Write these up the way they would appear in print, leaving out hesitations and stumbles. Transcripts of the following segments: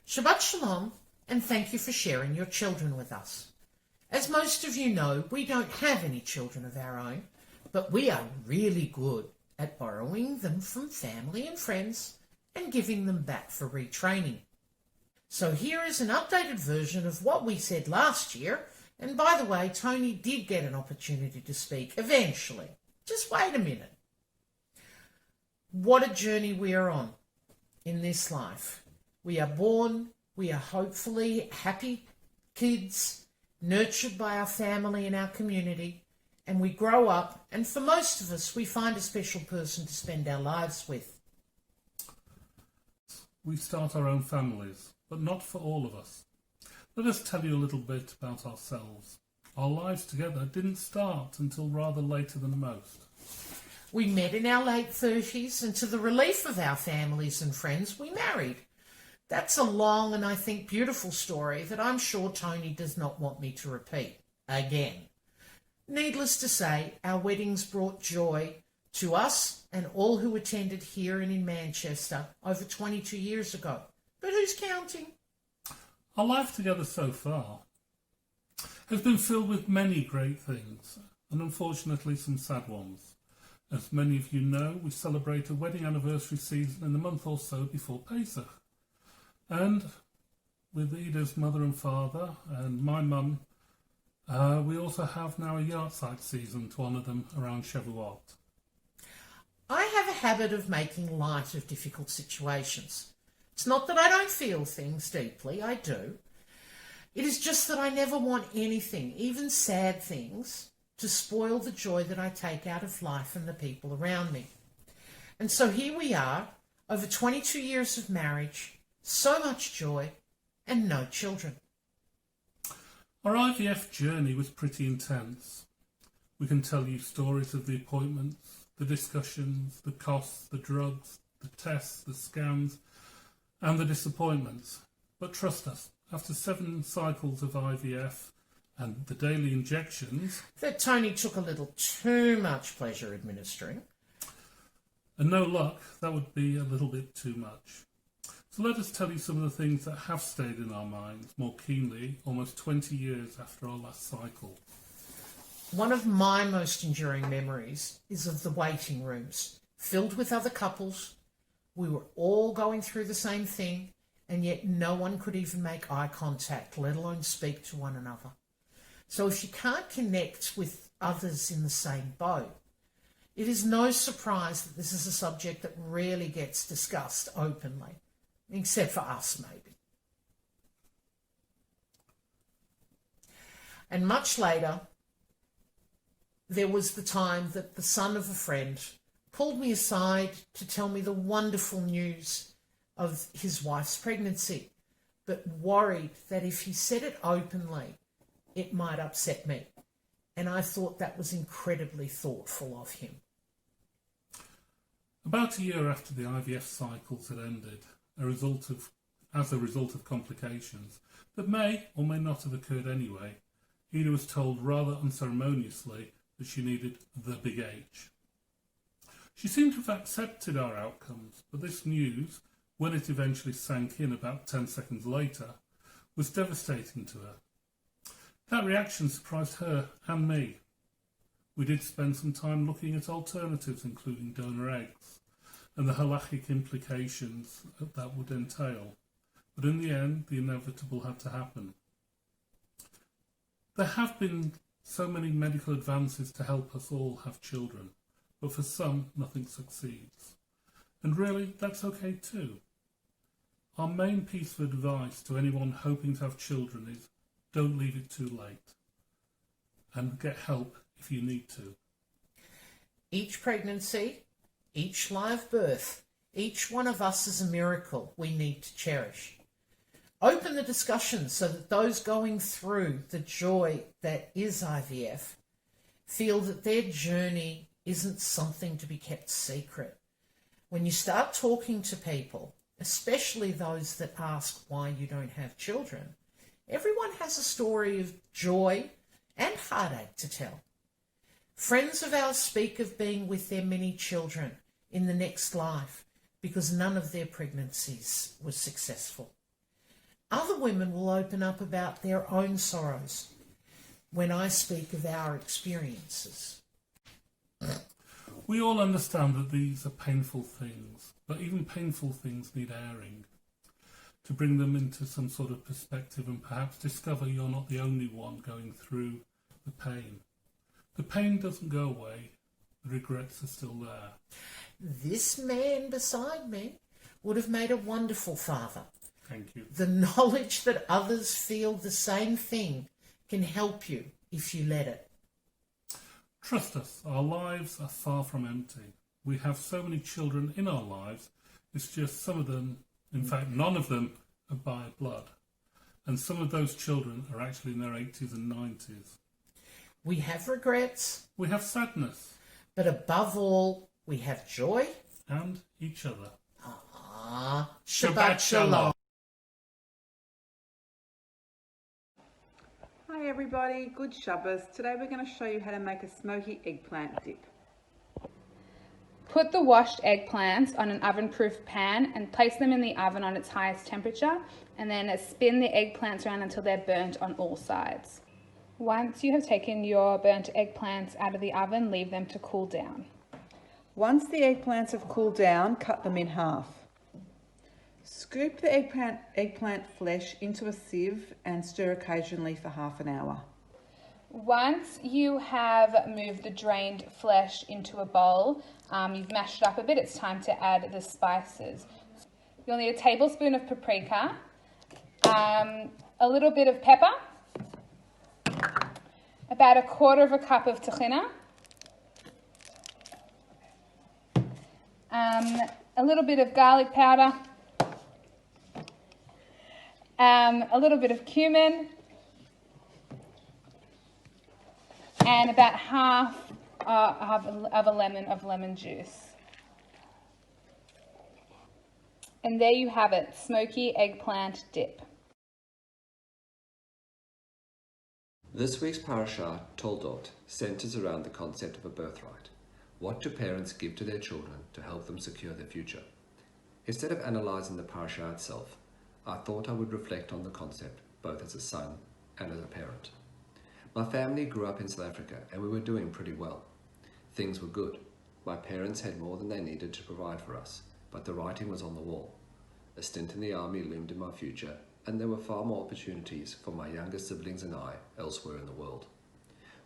Shabbat Shalom, and thank you for sharing your children with us. As most of you know, we don't have any children of our own, but we are really good at borrowing them from family and friends and giving them back for retraining. So here is an updated version of what we said last year, and by the way, Tony did get an opportunity to speak eventually. Just wait a minute. What a journey we are on in this life. We are born, we are hopefully happy kids, nurtured by our family and our community, and we grow up, and for most of us, we find a special person to spend our lives with. We start our own families, but not for all of us. Let us tell you a little bit about ourselves. Our lives together didn't start until rather later than most. We met in our late 30s, and to the relief of our families and friends, we married. That's a long and I think beautiful story that I'm sure Tony does not want me to repeat again. Needless to say, our weddings brought joy to us and all who attended here and in Manchester over 22 years ago. But who's counting? Our life together so far has been filled with many great things, and unfortunately some sad ones. As many of you know, we celebrate a wedding anniversary season in a month or so before Pesach. And with Ida's mother and father and my mum, we also have now a yahrzeit season to honour them around Shavuot. I have a habit of making light of difficult situations. It's not that I don't feel things deeply, I do. It is just that I never want anything, even sad things, to spoil the joy that I take out of life and the people around me. And so here we are, over 22 years of marriage, so much joy, and no children. Our IVF journey was pretty intense. We can tell you stories of the appointments, the discussions, the costs, the drugs, the tests, the scans, and the disappointments. But trust us, after 7 cycles of IVF and the daily injections, that Tony took a little too much pleasure administering, and no luck, that would be a little bit too much. So let us tell you some of the things that have stayed in our minds more keenly almost 20 years after our last cycle. One of my most enduring memories is of the waiting rooms, filled with other couples. We were all going through the same thing, and yet no one could even make eye contact, let alone speak to one another. So if you can't connect with others in the same boat, it is no surprise that this is a subject that rarely gets discussed openly. Except for us, maybe. And much later, there was the time that the son of a friend pulled me aside to tell me the wonderful news of his wife's pregnancy, but worried that if he said it openly, it might upset me. And I thought that was incredibly thoughtful of him. About a year after the IVF cycles had ended, as a result of complications that may or may not have occurred anyway, Ida was told rather unceremoniously that she needed the big H. She seemed to have accepted our outcomes, but this news, when it eventually sank in about 10 seconds later, was devastating to her. That reaction surprised her and me. We did spend some time looking at alternatives, including donor eggs, and the halachic implications that would entail. But in the end, the inevitable had to happen. There have been so many medical advances to help us all have children, but for some, nothing succeeds. And really, that's okay too. Our main piece of advice to anyone hoping to have children is don't leave it too late, and get help if you need to. Each pregnancy, each live birth, each one of us is a miracle we need to cherish. Open the discussion so that those going through the joy that is IVF feel that their journey isn't something to be kept secret. When you start talking to people, especially those that ask why you don't have children, everyone has a story of joy and heartache to tell. Friends of ours speak of being with their many children in the next life because none of their pregnancies was successful. Other women will open up about their own sorrows when I speak of our experiences. We all understand that these are painful things, but even painful things need airing to bring them into some sort of perspective and perhaps discover you're not the only one going through the pain. The pain doesn't go away, the regrets are still there. This man beside me would have made a wonderful father. Thank you. The knowledge that others feel the same thing can help you if you let it. Trust us, our lives are far from empty. We have so many children in our lives, it's just some of them, in fact none of them, are by blood. And some of those children are actually in their 80s and 90s. We have regrets. We have sadness. But above all, we have joy. And each other. Shabbat Shalom. Hi everybody, good Shabbos. Today we're going to show you how to make a smoky eggplant dip. Put the washed eggplants on an oven-proof pan and place them in the oven on its highest temperature, and then spin the eggplants around until they're burnt on all sides. Once you have taken your burnt eggplants out of the oven, leave them to cool down. Once the eggplants have cooled down, cut them in half. Scoop the eggplant flesh into a sieve and stir occasionally for half an hour. Once you have moved the drained flesh into a bowl, you've mashed it up a bit, it's time to add the spices. You'll need a tablespoon of paprika, a little bit of pepper, about a quarter of a cup of tahina, a little bit of garlic powder, a little bit of cumin, and about half of a lemon of lemon juice. And there you have it, smoky eggplant dip. This week's Parsha, Toldot, centers around the concept of a birthright. What do parents give to their children to help them secure their future? Instead of analysing the Parsha itself, I thought I would reflect on the concept both as a son and as a parent. My family grew up in South Africa and we were doing pretty well. Things were good. My parents had more than they needed to provide for us, but the writing was on the wall. A stint in the army loomed in my future, and there were far more opportunities for my younger siblings and I elsewhere in the world.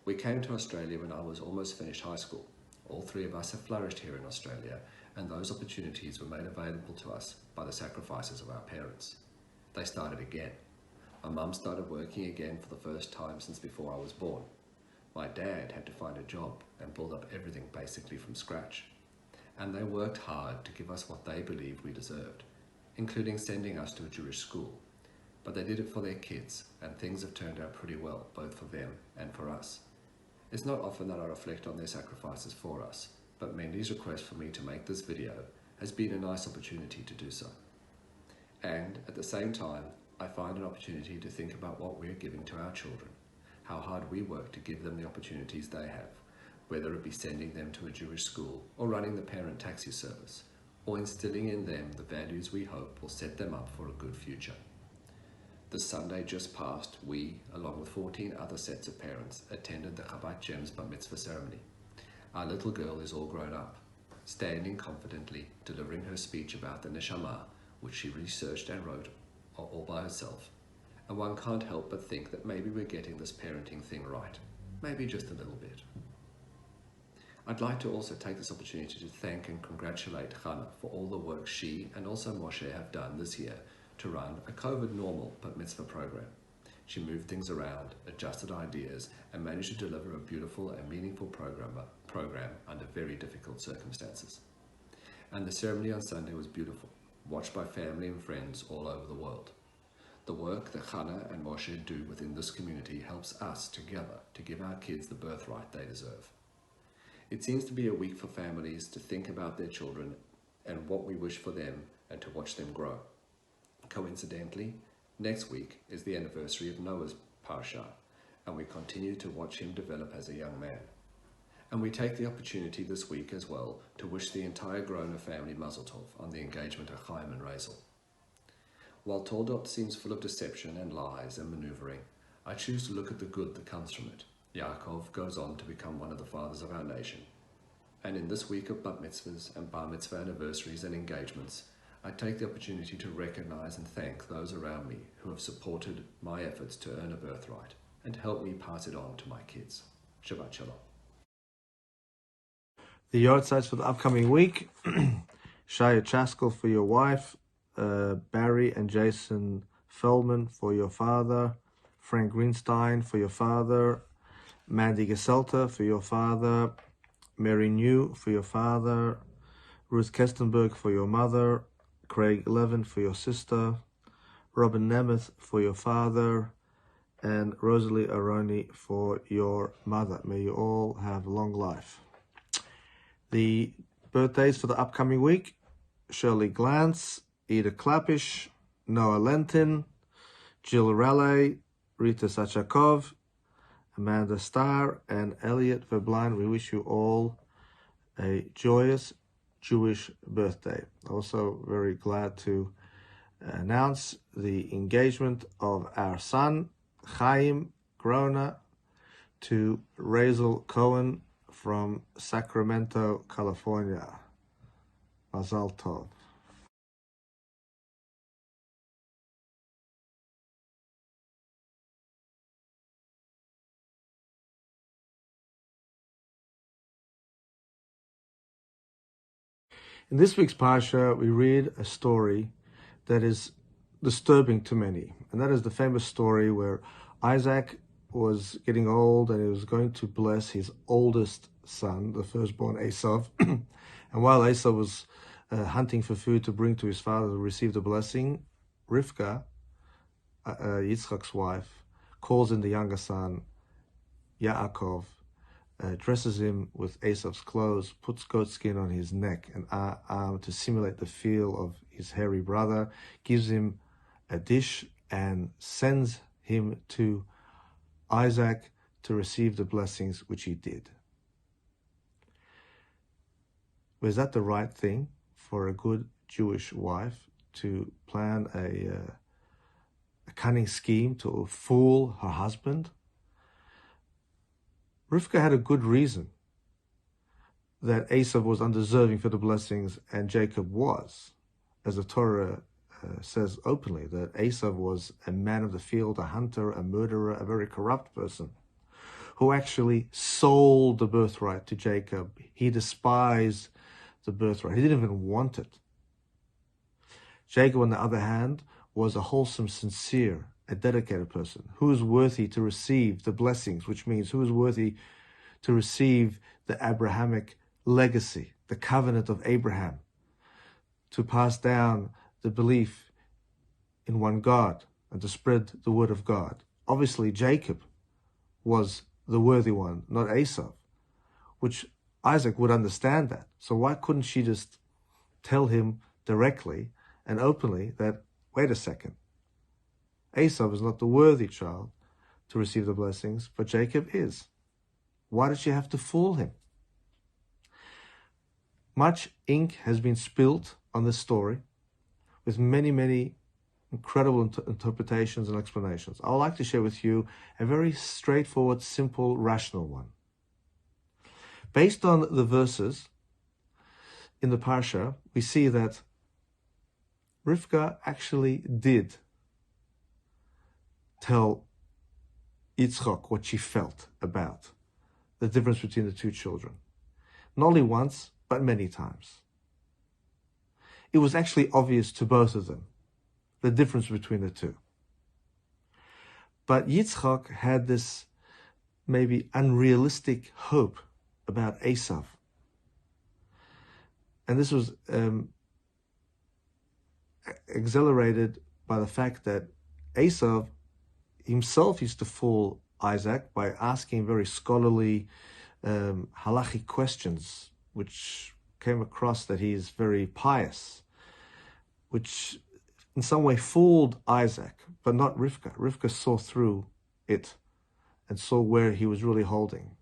We came to Australia when I was almost finished high school. All three of us have flourished here in Australia, and those opportunities were made available to us by the sacrifices of our parents. They started again. My mum started working again for the first time since before I was born. My dad had to find a job and build up everything basically from scratch. And they worked hard to give us what they believed we deserved, including sending us to a Jewish school. But they did it for their kids, and things have turned out pretty well, both for them and for us. It's not often that I reflect on their sacrifices for us, but Mendy's request for me to make this video has been a nice opportunity to do so. And at the same time, I find an opportunity to think about what we're giving to our children, how hard we work to give them the opportunities they have, whether it be sending them to a Jewish school or running the parent taxi service, or instilling in them the values we hope will set them up for a good future. This Sunday just past, we, along with 14 other sets of parents, attended the Chabad Jem's Bar Mitzvah ceremony. Our little girl is all grown up, standing confidently, delivering her speech about the Neshama, which she researched and wrote all by herself. And one can't help but think that maybe we're getting this parenting thing right. Maybe just a little bit. I'd like to also take this opportunity to thank and congratulate Hannah for all the work she and also Moshe have done this year to run a COVID normal Bar Mitzvah program. She moved things around, adjusted ideas, and managed to deliver a beautiful and meaningful program under very difficult circumstances. And the ceremony on Sunday was beautiful, watched by family and friends all over the world. The work that Hannah and Moshe do within this community helps us together to give our kids the birthright they deserve. It seems to be a week for families to think about their children and what we wish for them and to watch them grow. Coincidentally, next week is the anniversary of Noah's Parsha, and we continue to watch him develop as a young man. And we take the opportunity this week as well to wish the entire Groner family Mazel Tov on the engagement of Chaim and Razel. While Toldot seems full of deception and lies and maneuvering, I choose to look at the good that comes from it. Yaakov goes on to become one of the fathers of our nation. And in this week of bat mitzvahs and bar mitzvah anniversaries and engagements, I take the opportunity to recognize and thank those around me who have supported my efforts to earn a birthright and help me pass it on to my kids. Shabbat Shalom. The yard sites for the upcoming week. Shaya Chaskell for your wife, Barry and Jason Feldman for your father, Frank Greenstein for your father, Mandy Geselter for your father, Mary New for your father, Ruth Kestenberg for your mother, Craig Levin for your sister, Robin Nemeth for your father, and Rosalie Aroni for your mother. May you all have long life. The birthdays for the upcoming week: Shirley Glantz, Ida Klapisch, Noah Lentin, Jill Raleigh, Rita Sachakov, Amanda Starr, and Elliot Verblein. We wish you all a joyous Jewish birthday. Also very glad to announce the engagement of our son, Chaim Grona, to Razel Cohen from Sacramento, California. Mazal Tov. In this week's Parsha, we read a story that is disturbing to many, and that is the famous story where Isaac was getting old and he was going to bless his oldest son, the firstborn Esau. And while Esau was hunting for food to bring to his father to receive the blessing, Rivka, Yitzchak's wife, calls in the younger son, Yaakov, dresses him with Esau's clothes, puts goat skin on his neck and arm to simulate the feel of his hairy brother, gives him a dish and sends him to Isaac to receive the blessings, which he did. Was that the right thing for a good Jewish wife to plan a cunning scheme to fool her husband? Rivka had a good reason that Esau was undeserving for the blessings and Jacob was, as the Torah says openly, that Esau was a man of the field, a hunter, a murderer, a very corrupt person who actually sold the birthright to Jacob. He despised the birthright. He didn't even want it. Jacob, on the other hand, was a wholesome, sincere, a dedicated person who is worthy to receive the blessings, which means who is worthy to receive the Abrahamic legacy, the covenant of Abraham, to pass down the belief in one God and to spread the word of God. Obviously, Jacob was the worthy one, not Esau, which Isaac would understand that. So why couldn't she just tell him directly and openly that, wait a second, Esau is not the worthy child to receive the blessings, but Jacob is. Why did she have to fool him? Much ink has been spilled on this story with many, many incredible interpretations and explanations. I would like to share with you a very straightforward, simple, rational one. Based on the verses in the Parsha, we see that Rivka actually did tell Yitzchak what she felt about the difference between the two children. Not only once, but many times. It was actually obvious to both of them, the difference between the two. But Yitzchak had this maybe unrealistic hope about Esau. And this was accelerated by the fact that Esau himself used to fool Isaac by asking very scholarly halachic questions, which came across that he is very pious, which in some way fooled Isaac, but not Rivka. Rivka saw through it and saw where he was really holding.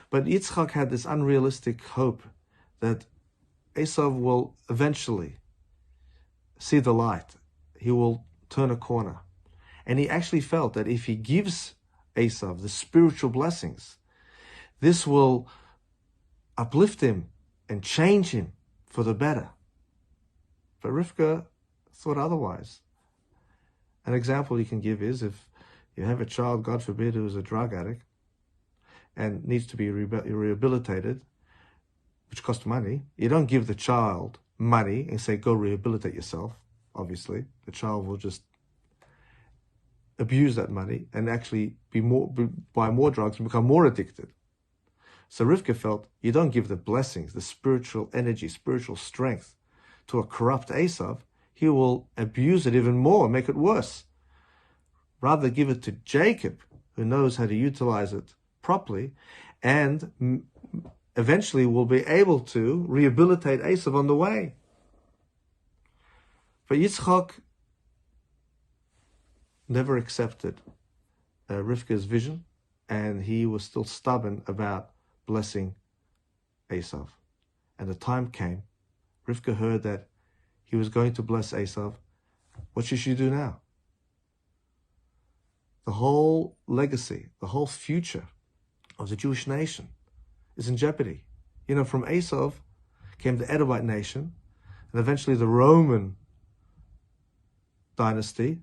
But Yitzchak had this unrealistic hope that Esau will eventually see the light. He will turn a corner. And he actually felt that if he gives Esau the spiritual blessings, this will uplift him and change him for the better. But Rivka thought otherwise. An example you can give is if you have a child, God forbid, who is a drug addict and needs to be rehabilitated, which costs money, you don't give the child money and say, go rehabilitate yourself. Obviously, the child will just abuse that money and actually buy more drugs and become more addicted. So Rivka felt, you don't give the blessings, the spiritual energy, spiritual strength to a corrupt Esau, he will abuse it even more, make it worse. Rather give it to Jacob, who knows how to utilize it properly, and eventually will be able to rehabilitate Esau on the way. But Yitzchak never accepted Rivka's vision, and he was still stubborn about blessing Esau. And the time came, Rivka heard that he was going to bless Esau. What should she do now? The whole legacy, the whole future of the Jewish nation is in jeopardy. You know, from Esau came the Edomite nation, and eventually the Roman dynasty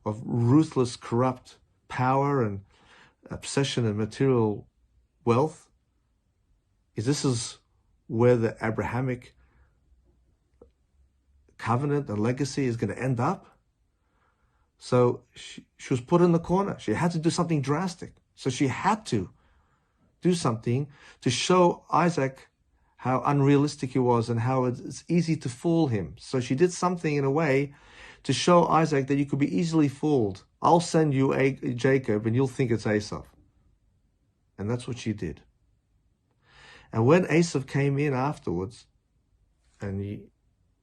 of ruthless, corrupt power and obsession and material wealth. This is where the Abrahamic covenant and legacy is going to end up. So she was put in the corner. She had to do something drastic. So she had to do something to show Isaac how unrealistic he was and how it's easy to fool him. So she did something in a way to show Isaac that you could be easily fooled. I'll send you Jacob and you'll think it's Esau. And that's what she did. And when Esau came in afterwards, and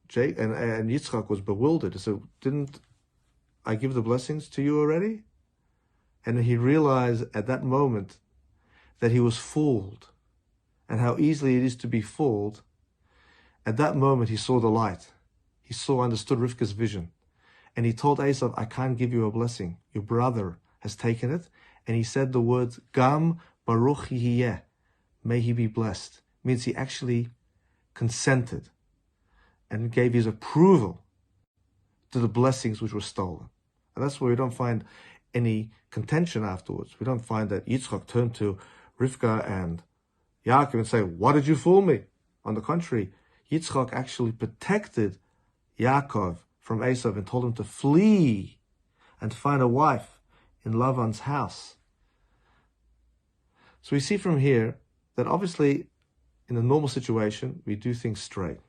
Yitzchak was bewildered, he said, didn't I give the blessings to you already? And he realized at that moment that he was fooled and how easily it is to be fooled. At that moment, he saw the light. He understood Rivka's vision. And he told Esau, I can't give you a blessing. Your brother has taken it. And he said the words, Gam Baruch Yihiyeh, may he be blessed. Means he actually consented and gave his approval to the blessings which were stolen. And that's where we don't find any contention afterwards. We don't find that Yitzchak turned to Rivka and Yaakov and say, why did you fool me? On the contrary, Yitzchak actually protected Yaakov from Esau and told him to flee and find a wife in Lavan's house. So we see from here that obviously in a normal situation, we do things straight.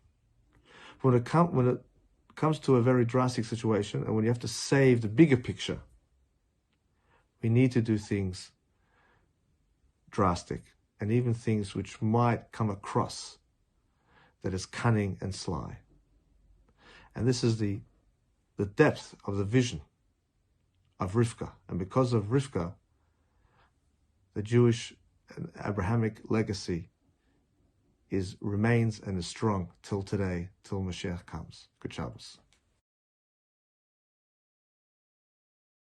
When it comes to a very drastic situation and when you have to save the bigger picture, we need to do things drastic and even things which might come across that is cunning and sly. And this is the depth of the vision of Rivka. And because of Rivka, the Jewish and Abrahamic legacy remains and is strong till today, till Mashiach comes. Good Shabbos.